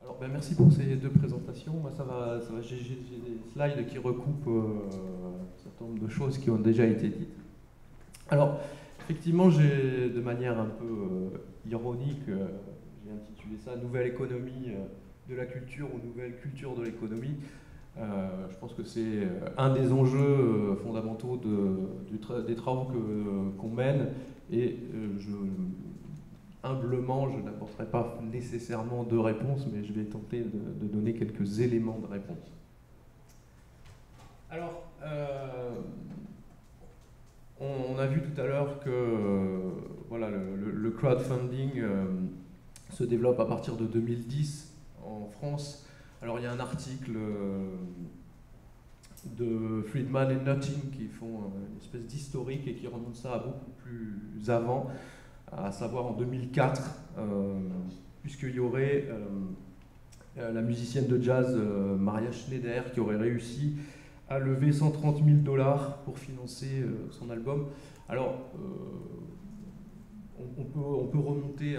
Alors, ben, merci pour ces deux présentations. Moi, j'ai des slides qui recoupent un certain nombre de choses qui ont déjà été dites. Alors, effectivement, de manière un peu ironique, j'ai intitulé ça Nouvelle économie de la culture ou Nouvelle culture de l'économie. Je pense que c'est un des enjeux fondamentaux des travaux qu'on mène et humblement, je n'apporterai pas nécessairement de réponse, mais je vais tenter de donner quelques éléments de réponse. Alors, on a vu tout à l'heure que voilà, le crowdfunding se développe à partir de 2010 en France. Alors, il y a un article de Friedman et Nutting qui font une espèce d'historique et qui remonte ça à beaucoup plus avant, à savoir en 2004, puisqu'il y aurait la musicienne de jazz Maria Schneider qui aurait réussi à lever 130 000 $ pour financer son album. Alors, on peut remonter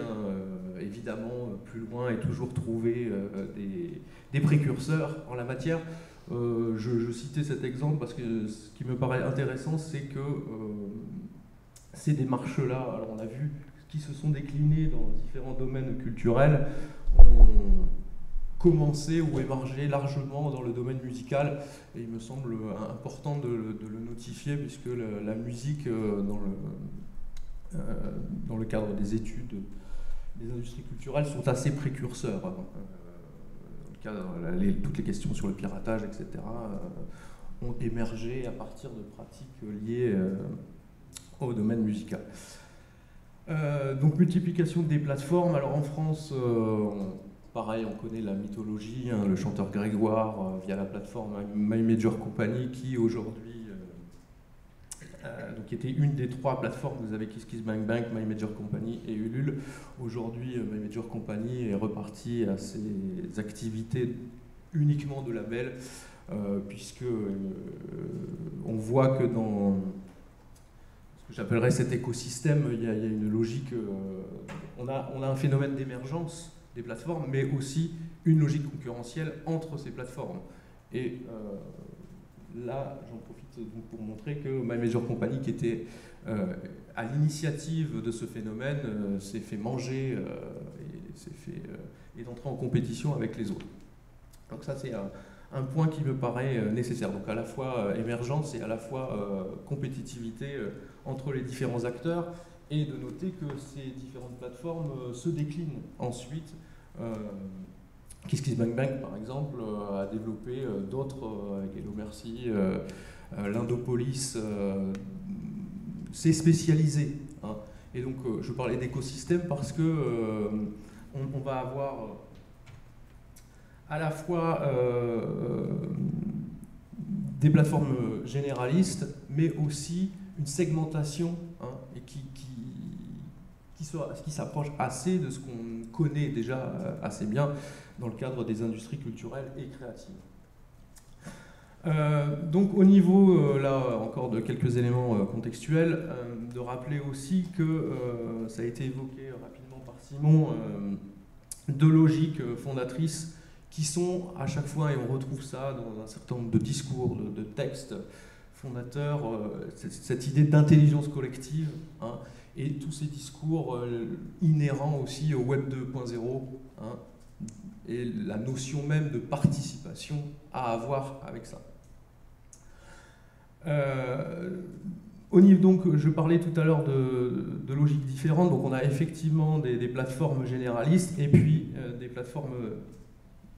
évidemment plus loin et toujours trouver des précurseurs en la matière. Je citais cet exemple parce que ce qui me paraît intéressant, c'est que ces démarches-là, alors on a vu, qui se sont déclinées dans différents domaines culturels, ont commencé ou émergé largement dans le domaine musical. Et il me semble important de le notifier, puisque la musique, dans le cadre des études des industries culturelles, sont assez précurseurs. Toutes les questions sur le piratage, etc., ont émergé à partir de pratiques liées au domaine musical. Donc multiplication des plateformes. Alors en France, pareil, on connaît la mythologie, hein, le chanteur Grégoire via la plateforme My Major Company, qui aujourd'hui, qui était une des trois plateformes. Vous avez KissKissBankBank, Bank, My Major Company et Ulule. Aujourd'hui, My Major Company est reparti à ses activités uniquement de label, puisque on voit que dans ce que j'appellerais cet écosystème, il y a une logique. On a un phénomène d'émergence des plateformes, mais aussi une logique concurrentielle entre ces plateformes. Et là, j'en profite donc pour montrer que My Major Company, qui était à l'initiative de ce phénomène, s'est fait manger et est entré en compétition avec les autres. Donc ça, c'est un point qui me paraît nécessaire. Donc à la fois émergence et à la fois compétitivité entre les différents acteurs, et de noter que ces différentes plateformes se déclinent ensuite. KissKissBankBank, par exemple, a développé d'autres, avec Hello Merci, l'Indopolis, s'est spécialisé. Hein. Et donc, je parlais d'écosystème parce que on va avoir à la fois des plateformes généralistes, mais aussi une segmentation, hein, et qui s'approche assez de ce qu'on connaît déjà assez bien dans le cadre des industries culturelles et créatives. Donc au niveau, là encore, de quelques éléments contextuels, de rappeler aussi que, ça a été évoqué rapidement par Simon, deux logiques fondatrices qui sont à chaque fois, et on retrouve ça dans un certain nombre de discours, de textes fondateurs, cette idée d'intelligence collective, hein, et tous ces discours inhérents aussi au Web 2.0, hein, et la notion même de participation à avoir avec ça. Au niveau, donc, je parlais tout à l'heure de logiques différentes. Donc on a effectivement des plateformes généralistes et puis des plateformes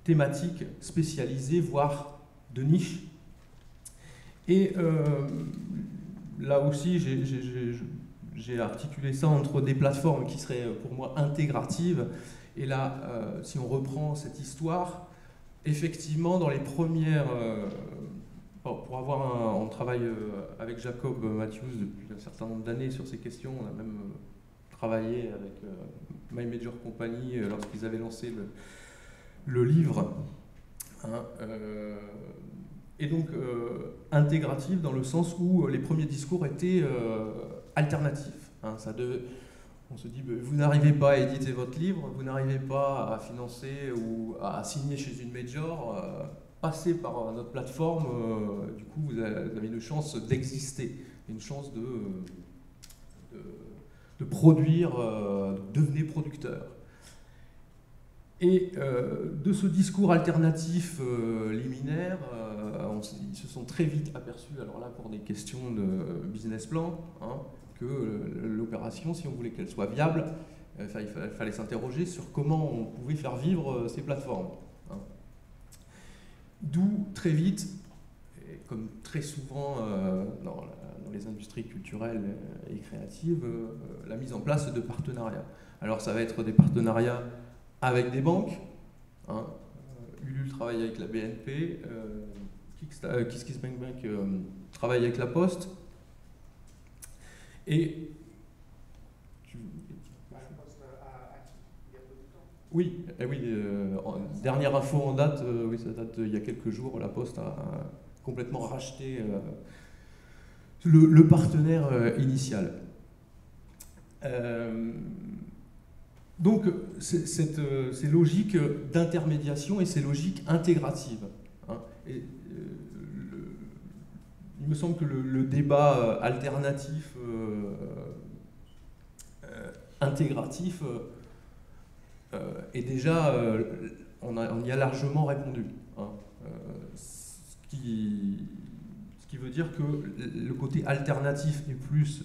thématiques spécialisées, voire de niche. Et là aussi, j'ai articulé ça entre des plateformes qui seraient pour moi intégratives. Et là, si on reprend cette histoire, effectivement, dans les premières... on travaille avec Jacob Matthews depuis un certain nombre d'années sur ces questions. On a même travaillé avec My Major Company lorsqu'ils avaient lancé le livre. Hein, et donc, intégrative dans le sens où les premiers discours étaient alternatifs. Hein, On se dit, vous n'arrivez pas à éditer votre livre, vous n'arrivez pas à financer ou à signer chez une major, passez par notre plateforme, du coup vous avez une chance d'exister, une chance de produire, devenez producteur. Et de ce discours alternatif liminaire, ils se sont très vite aperçus, alors là pour des questions de business plan, hein, que l'opération, si on voulait qu'elle soit viable, il fallait s'interroger sur comment on pouvait faire vivre ces plateformes. Hein. D'où très vite, et comme très souvent dans les industries culturelles et créatives, la mise en place de partenariats. Alors ça va être des partenariats avec des banques, hein. Ulule travaille avec la BNP, KissKissBankBank travaille avec la Poste, et oui, dernière info en date, oui, ça date il y a quelques jours, la Poste a complètement racheté le partenaire initial. Donc, ces logiques d'intermédiation et ces logiques intégratives. Hein. Et, il me semble que le débat alternatif, intégratif, est déjà, on y a largement répondu. Hein. Ce qui veut dire que le côté alternatif est plus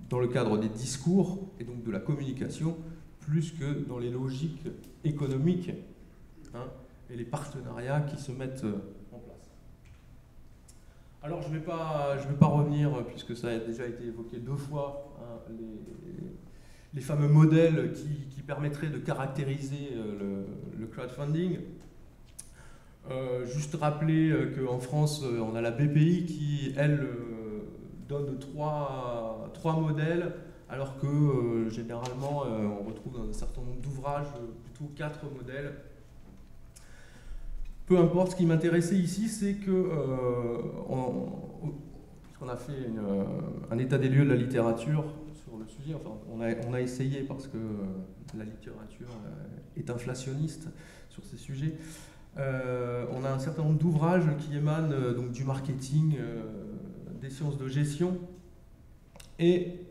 dans le cadre des discours et donc de la communication, plus que dans les logiques économiques, hein, et les partenariats qui se mettent en place. Alors je ne vais pas revenir, puisque ça a déjà été évoqué 2 fois, hein, les fameux modèles qui permettraient de caractériser le crowdfunding. Juste rappeler qu'en France, on a la BPI qui, elle, donne 3 modèles, alors que généralement, on retrouve dans un certain nombre d'ouvrages plutôt 4 modèles. Peu importe, ce qui m'intéressait ici, c'est que on a fait un état des lieux de la littérature sur le sujet. Enfin, on a essayé, parce que la littérature est inflationniste sur ces sujets. On a un certain nombre d'ouvrages qui émanent donc du marketing, des sciences de gestion, et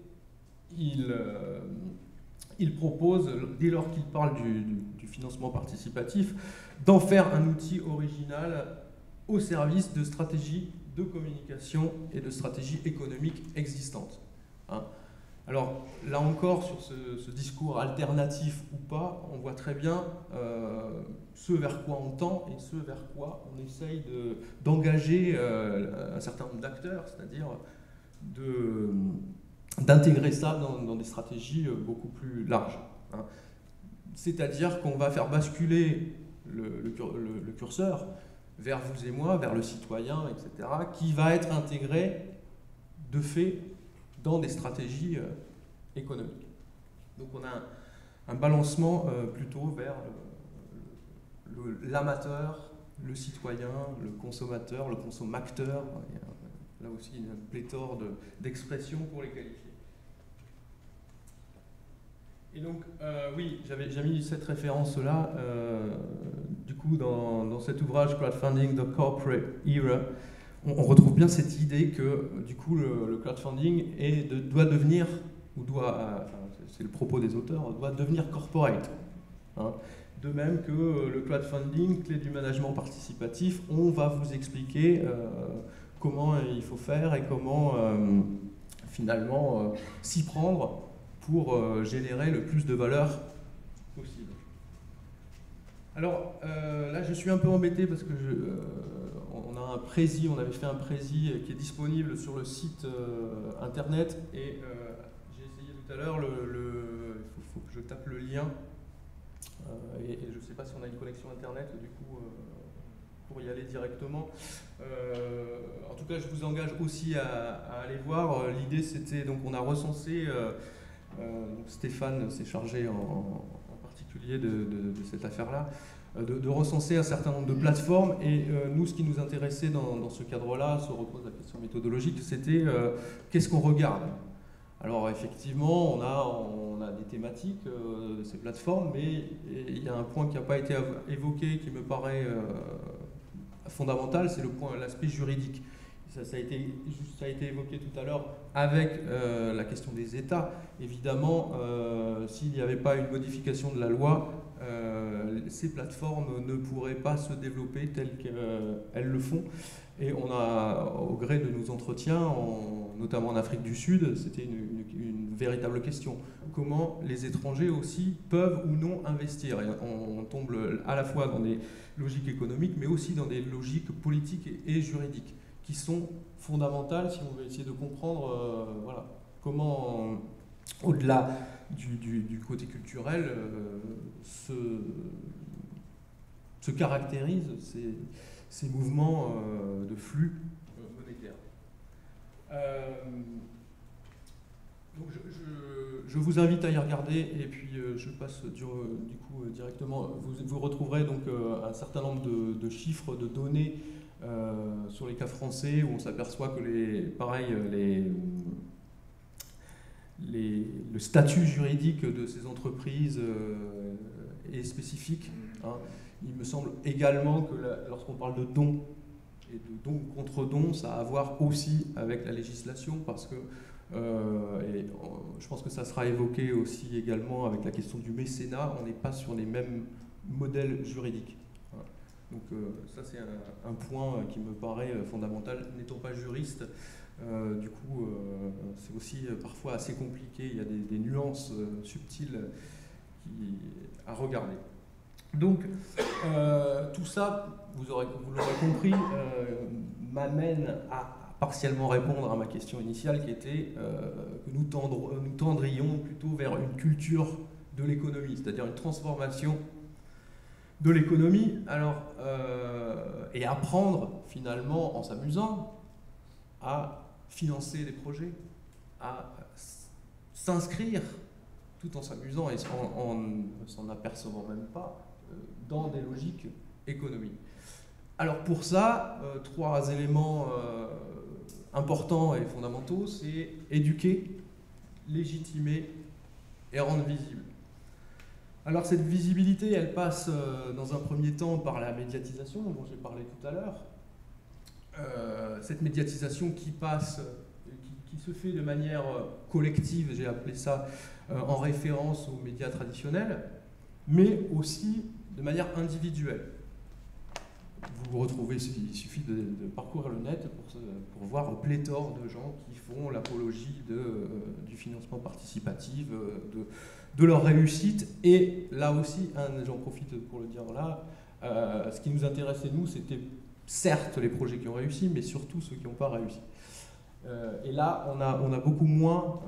il propose, dès lors qu'il parle du financement participatif, d'en faire un outil original au service de stratégies de communication et de stratégies économiques existantes. Hein. Alors là encore, sur ce discours alternatif ou pas, on voit très bien ce vers quoi on tend et ce vers quoi on essaye d'engager un certain nombre d'acteurs, c'est-à-dire d'intégrer ça dans des stratégies beaucoup plus larges. Hein. C'est-à-dire qu'on va faire basculer le curseur vers vous et moi, vers le citoyen, etc., qui va être intégré de fait dans des stratégies économiques. Donc on a un balancement plutôt vers l'amateur, le citoyen, le consommateur, le consommateur. Il y a là aussi une pléthore d'expressions pour les qualifier. Et donc, oui, j'avais mis cette référence-là. Du coup, dans cet ouvrage Crowdfunding, The Corporate Era, on retrouve bien cette idée que, du coup, le crowdfunding doit devenir, c'est le propos des auteurs, doit devenir corporate. Hein. De même que le crowdfunding, clé du management participatif, on va vous expliquer comment il faut faire et comment, finalement, s'y prendre pour générer le plus de valeur possible. Alors là, je suis un peu embêté parce que on avait fait un prési qui est disponible sur le site internet, et j'ai essayé tout à l'heure, il faut que je tape le lien, et je ne sais pas si on a une connexion internet du coup pour y aller directement. En tout cas, je vous engage aussi à aller voir. L'idée, c'était, donc on a recensé, Stéphane s'est chargé en particulier de cette affaire-là, de recenser un certain nombre de plateformes, et nous, ce qui nous intéressait dans ce cadre-là, se repose la question méthodologique, c'était qu'est-ce qu'on regarde. Alors effectivement, on a des thématiques de ces plateformes, mais il y a un point qui n'a pas été évoqué, qui me paraît fondamental, c'est l'aspect juridique. Ça a été évoqué tout à l'heure avec la question des États. Évidemment, s'il n'y avait pas une modification de la loi, ces plateformes ne pourraient pas se développer telles qu'elles le font. Et on a, au gré de nos entretiens, notamment en Afrique du Sud, c'était une véritable question. Comment les étrangers aussi peuvent ou non investir? Et on tombe à la fois dans des logiques économiques, mais aussi dans des logiques politiques et juridiques, qui sont fondamentales si on veut essayer de comprendre voilà, comment, au-delà du côté culturel, se caractérisent ces mouvements de flux monétaires. Donc je vous invite à y regarder et puis je passe du coup directement. Vous retrouverez donc un certain nombre de chiffres, de données sur les cas français où on s'aperçoit que le statut juridique de ces entreprises est spécifique. Hein. Il me semble également que lorsqu'on parle de dons et de dons contre dons, ça a à voir aussi avec la législation parce que et je pense que ça sera évoqué aussi également avec la question du mécénat, on n'est pas sur les mêmes modèles juridiques. Voilà. Donc ça c'est un point qui me paraît fondamental. N'étant pas juriste, du coup c'est aussi parfois assez compliqué, il y a des nuances subtiles à regarder. Donc tout ça, vous l'aurez compris, m'amène à partiellement répondre à ma question initiale qui était que nous tendrions plutôt vers une culture de l'économie, c'est-à-dire une transformation de l'économie, et apprendre finalement en s'amusant à financer des projets, à s'inscrire tout en s'amusant et en ne s'en apercevant même pas dans des logiques économiques. Alors pour ça, 3 éléments importants et fondamentaux, c'est éduquer, légitimer et rendre visible. Alors cette visibilité, elle passe dans un premier temps par la médiatisation dont j'ai parlé tout à l'heure. Cette médiatisation qui se fait de manière collective, j'ai appelé ça en référence aux médias traditionnels, mais aussi de manière individuelle. Vous retrouvez, il suffit de parcourir le net pour voir pléthore de gens qui font l'apologie du financement participatif, de leur réussite. Et là aussi, j'en profite pour le dire là, ce qui nous intéressait, nous, c'était certes les projets qui ont réussi, mais surtout ceux qui n'ont pas réussi. Et là, on a beaucoup moins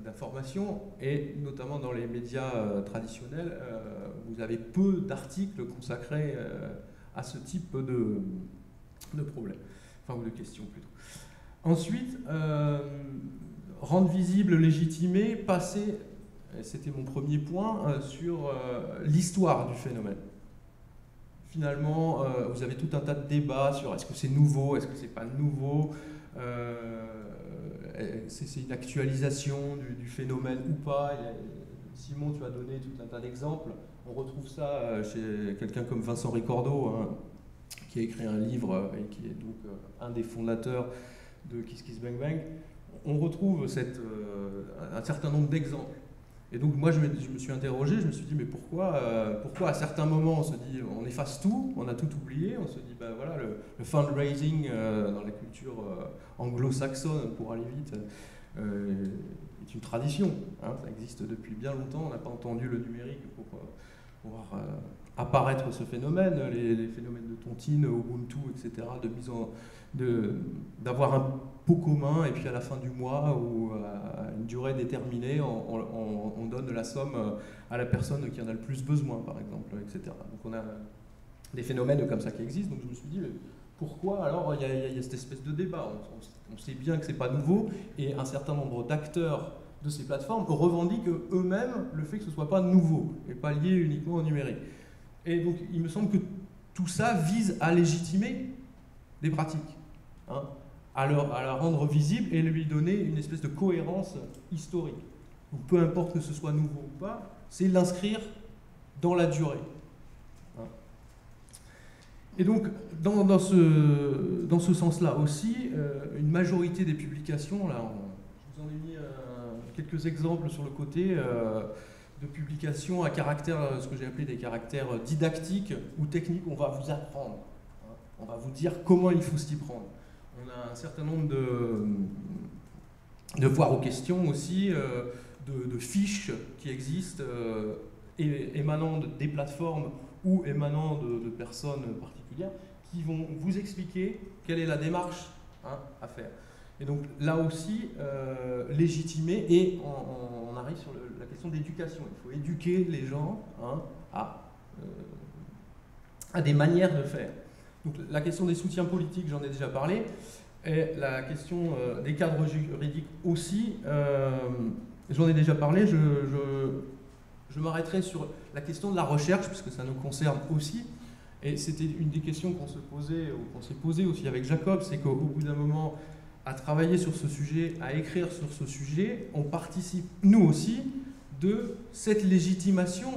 d'informations, et notamment dans les médias traditionnels, vous avez peu d'articles consacrés à ce type de problème, enfin, ou de questions plutôt. Ensuite, rendre visible, légitimer, passer, et c'était mon premier point, sur l'histoire du phénomène. Finalement, vous avez tout un tas de débats sur est-ce que c'est nouveau, est-ce que c'est pas nouveau, c'est une actualisation du phénomène ou pas. Simon, tu as donné tout un tas d'exemples. On retrouve ça chez quelqu'un comme Vincent Ricordo, hein, qui a écrit un livre et qui est donc un des fondateurs de Kiss Kiss Bang Bang. On retrouve un certain nombre d'exemples. Et donc moi je me suis interrogé, je me suis dit mais pourquoi à certains moments on se dit on efface tout, on a tout oublié, on se dit ben voilà le fundraising dans la culture anglo-saxonne pour aller vite est une tradition, hein, ça existe depuis bien longtemps, on n'a pas entendu le numérique pour voir apparaître ce phénomène, les phénomènes de tontine, Ubuntu, etc., d'avoir un pot commun et puis à la fin du mois ou à une durée déterminée, on donne la somme à la personne qui en a le plus besoin, par exemple, etc. Donc on a des phénomènes comme ça qui existent, donc je me suis dit, mais pourquoi alors il y a cette espèce de débat, on sait bien que c'est pas nouveau, et un certain nombre d'acteurs de ces plateformes revendiquent eux-mêmes le fait que ce soit pas nouveau, et pas lié uniquement au numérique. Et donc il me semble que tout ça vise à légitimer des pratiques, hein, à la rendre visible et lui donner une espèce de cohérence historique. ou peu importe que ce soit nouveau ou pas, c'est l'inscrire dans la durée. Et donc, dans ce sens-là aussi, une majorité des publications, là, je vous en ai mis quelques exemples sur le côté de publications à caractère, ce que j'ai appelé des caractères didactiques ou techniques. On va vous apprendre, on va vous dire comment il faut s'y prendre. On a un certain nombre de voire aux questions aussi, de fiches qui existent émanant des plateformes ou émanant de personnes particulières qui vont vous expliquer quelle est la démarche à faire. Et donc là aussi, légitimer, et on arrive sur la question d'éducation. Il faut éduquer les gens à des manières de faire. Donc la question des soutiens politiques, j'en ai déjà parlé, et la question des cadres juridiques aussi, j'en ai déjà parlé. Je m'arrêterai sur la question de la recherche, puisque ça nous concerne aussi. Et c'était une des questions qu'on se posait, ou qu'on s'est posé aussi avec Jacob, c'est qu'au bout d'un moment, à travailler sur ce sujet, à écrire sur ce sujet, on participe, nous aussi, de cette légitimation,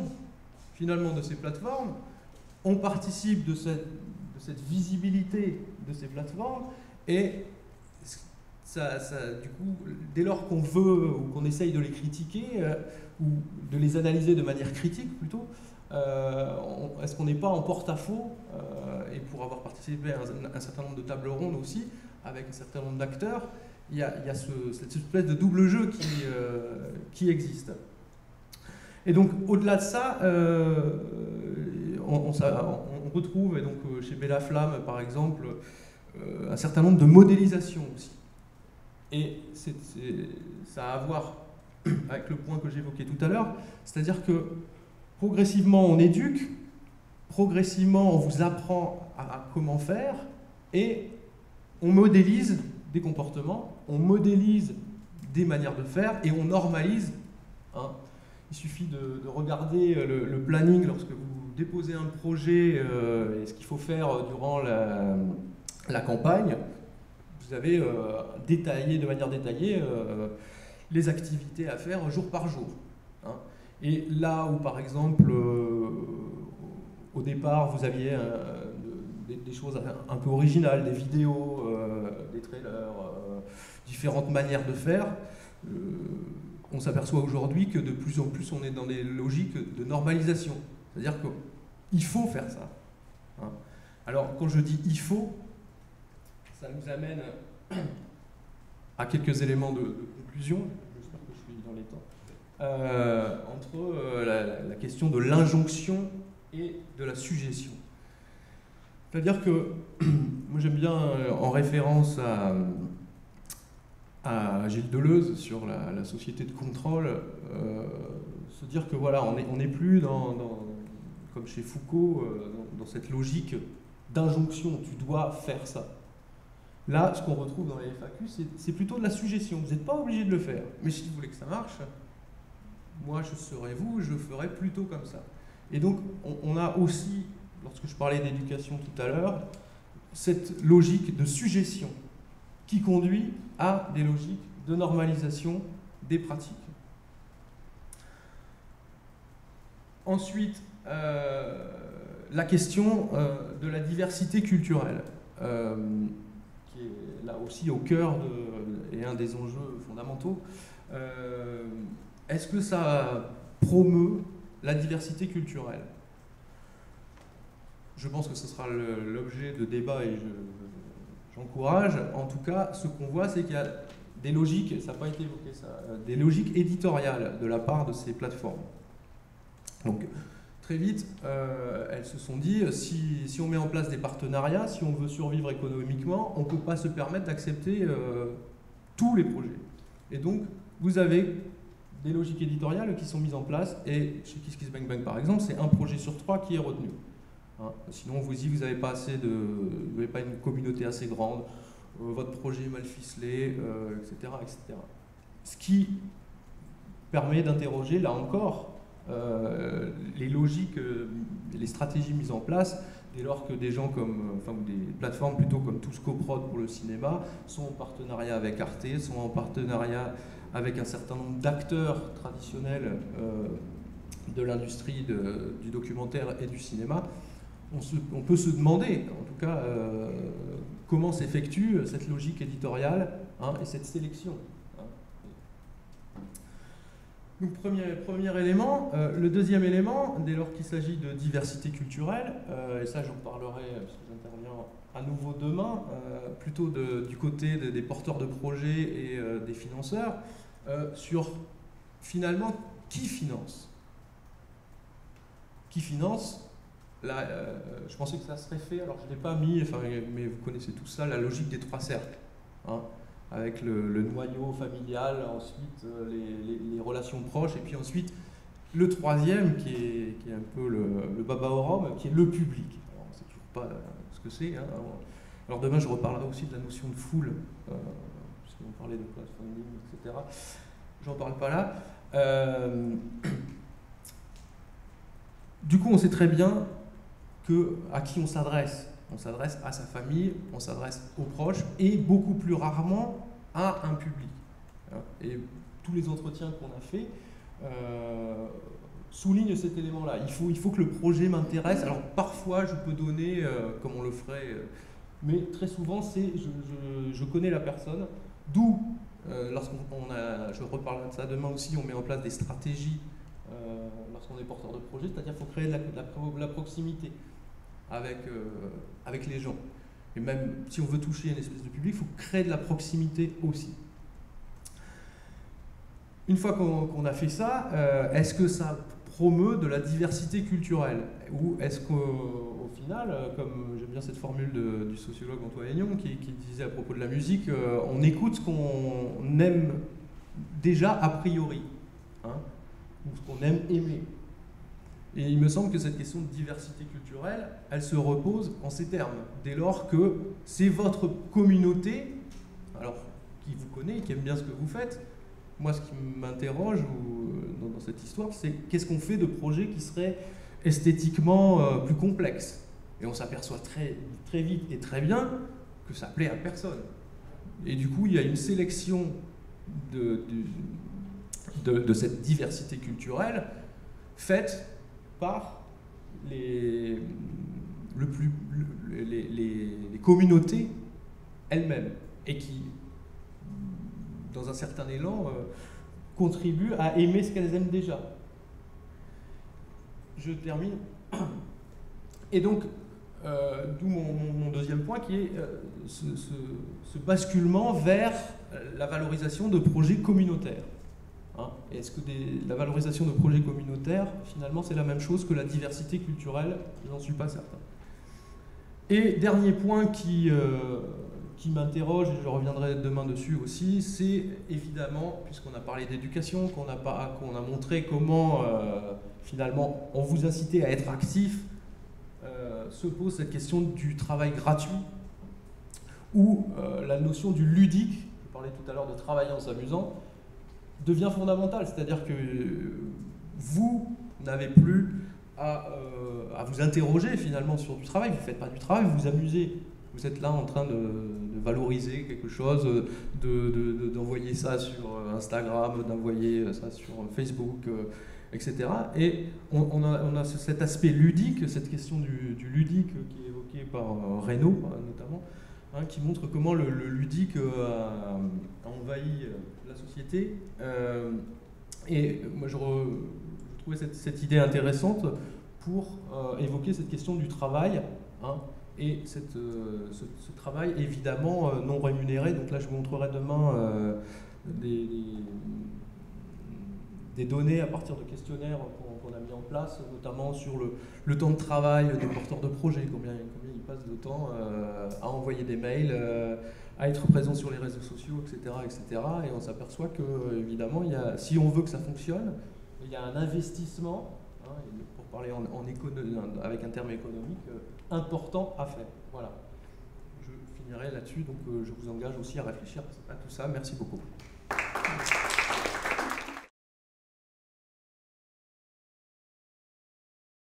finalement, de ces plateformes. On participe de cette visibilité de ces plateformes, et du coup, dès lors qu'on veut, ou qu'on essaye de les critiquer, ou de les analyser de manière critique plutôt, est-ce qu'on n'est pas en porte-à-faux, et pour avoir participé à un certain nombre de tables rondes aussi, avec un certain nombre d'acteurs, il y a cette espèce de double jeu qui existe. Et donc, au-delà de ça, on retrouve, et donc, chez Bella Flamme, par exemple, un certain nombre de modélisations aussi. Et ça a à voir avec le point que j'évoquais tout à l'heure, c'est-à-dire que progressivement on éduque, progressivement on vous apprend à comment faire, et on modélise des comportements, on modélise des manières de faire, et on normalise. Il suffit de regarder le planning lorsque vous déposez un projet et ce qu'il faut faire durant la campagne. Vous avez détaillé, de manière détaillée, les activités à faire jour par jour. Et là où, par exemple, au départ, vous aviez des choses un peu originales, des vidéos, des trailers, différentes manières de faire, on s'aperçoit aujourd'hui que de plus en plus, on est dans des logiques de normalisation. C'est-à-dire qu'il faut faire ça. Alors, quand je dis « il faut », ça nous amène à quelques éléments de conclusion, j'espère que je suis dans les temps, entre la question de l'injonction et de la suggestion. C'est-à-dire que, moi j'aime bien, en référence à Gilles Deleuze sur la société de contrôle, se dire que voilà, on n'est plus comme chez Foucault, dans cette logique d'injonction, tu dois faire ça. Là, ce qu'on retrouve dans les FAQ, c'est plutôt de la suggestion. Vous n'êtes pas obligé de le faire. Mais si vous voulez que ça marche, moi je serai vous, je ferai plutôt comme ça. Et donc, on a aussi, lorsque je parlais d'éducation tout à l'heure, cette logique de suggestion qui conduit à des logiques de normalisation des pratiques. Ensuite, la question de la diversité culturelle. Qui est là aussi au cœur et un des enjeux fondamentaux. Est-ce que ça promeut la diversité culturelle? Je pense que ce sera l'objet de débat et j'encourage. En tout cas, ce qu'on voit, c'est qu'il y a des logiques, ça n'a pas été évoqué ça, des logiques éditoriales de la part de ces plateformes. Donc, très vite, elles se sont dit, si on met en place des partenariats, si on veut survivre économiquement, on ne peut pas se permettre d'accepter tous les projets. Et donc, vous avez des logiques éditoriales qui sont mises en place, et chez KissKissBankBank, par exemple, c'est un projet sur 3 qui est retenu. Sinon, on vous dit, vous n'avez pas une communauté assez grande, votre projet est mal ficelé, etc., etc. Ce qui permet d'interroger, là encore, les logiques, les stratégies mises en place, dès lors que des gens comme, enfin, ou des plateformes plutôt comme TouscoProd pour le cinéma sont en partenariat avec Arte, sont en partenariat avec un certain nombre d'acteurs traditionnels de l'industrie du documentaire et du cinéma, on peut se demander, en tout cas, comment s'effectue cette logique éditoriale, hein, et cette sélection. Hein. Donc premier élément. Le deuxième élément, dès lors qu'il s'agit de diversité culturelle, et ça j'en parlerai parce que j'interviens à nouveau demain, plutôt du côté des porteurs de projets et des financeurs, sur finalement qui finance. Qui finance. Là, je pensais que ça serait fait, alors je ne l'ai pas mis, enfin, mais vous connaissez tout ça, la logique des 3 cercles, hein, avec le noyau familial, ensuite les relations proches, et puis ensuite le troisième qui est un peu le baba au rhum, qui est le public. Alors, on ne sait toujours pas ce que c'est. Hein. Alors demain, je reparlerai aussi de la notion de foule, puisqu'on parlait de crowdfunding, etc. J'en parle pas là. Du coup, on sait très bien à qui on s'adresse. On s'adresse à sa famille, on s'adresse aux proches et beaucoup plus rarement à un public. Et tous les entretiens qu'on a faits soulignent cet élément-là. Il faut que le projet m'intéresse. Alors parfois je peux donner, comme on le ferait, mais très souvent c'est je connais la personne, d'où je reparlerai de ça demain aussi, on met en place des stratégies lorsqu'on est porteur de projet, c'est-à-dire qu'il faut créer de la proximité avec les gens. Et même si on veut toucher une espèce de public, il faut créer de la proximité aussi. Une fois qu'on a fait ça, est-ce que ça promeut de la diversité culturelle? Ou est-ce qu'au final, comme j'aime bien cette formule du sociologue Antoine Aignon qui disait à propos de la musique, on écoute ce qu'on aime déjà a priori, hein, ou ce qu'on aime aimer. Et il me semble que cette question de diversité culturelle, elle se repose en ces termes. Dès lors que c'est votre communauté, alors qui vous connaît, qui aime bien ce que vous faites, moi ce qui m'interroge dans cette histoire, c'est qu'est-ce qu'on fait de projets qui seraient esthétiquement plus complexes. Et on s'aperçoit très, très vite et très bien que ça plaît à personne. Et du coup, il y a une sélection de cette diversité culturelle faite par les communautés elles-mêmes et qui, dans un certain élan, contribuent à aimer ce qu'elles aiment déjà. Je termine. Et donc, d'où mon deuxième point qui est ce basculement vers la valorisation de projets communautaires. Hein, est-ce que la valorisation de projets communautaires, finalement, c'est la même chose que la diversité culturelle? Je n'en suis pas certain. Et dernier point qui m'interroge, et je reviendrai demain dessus aussi, c'est évidemment, puisqu'on a parlé d'éducation, qu'on a montré comment, finalement, on vous incitait à être actif, se pose cette question du travail gratuit, où la notion du ludique, je parlais tout à l'heure de travailler en s'amusant, devient fondamentale, c'est-à-dire que vous n'avez plus à vous interroger finalement sur du travail, vous ne faites pas du travail, vous vous amusez, vous êtes là en train de valoriser quelque chose, d'envoyer ça sur Instagram, d'envoyer ça sur Facebook, etc. Et on a cet aspect ludique, cette question du ludique qui est évoquée par Reynaud notamment, hein, qui montre comment le ludique a envahi la société. Et moi je trouvais cette idée intéressante pour évoquer cette question du travail, hein, et ce travail évidemment non rémunéré. Donc là je vous montrerai demain des données à partir de questionnaires qu'on a mis en place, notamment sur le temps de travail des porteurs de projets, combien ils passent de temps à envoyer des mails, à être présents sur les réseaux sociaux, etc. etc. Et on s'aperçoit que, évidemment, si on veut que ça fonctionne, il y a un investissement, hein, pour parler avec un terme économique, important à faire. Voilà. Je finirai là-dessus, donc je vous engage aussi à réfléchir à tout ça. Merci beaucoup.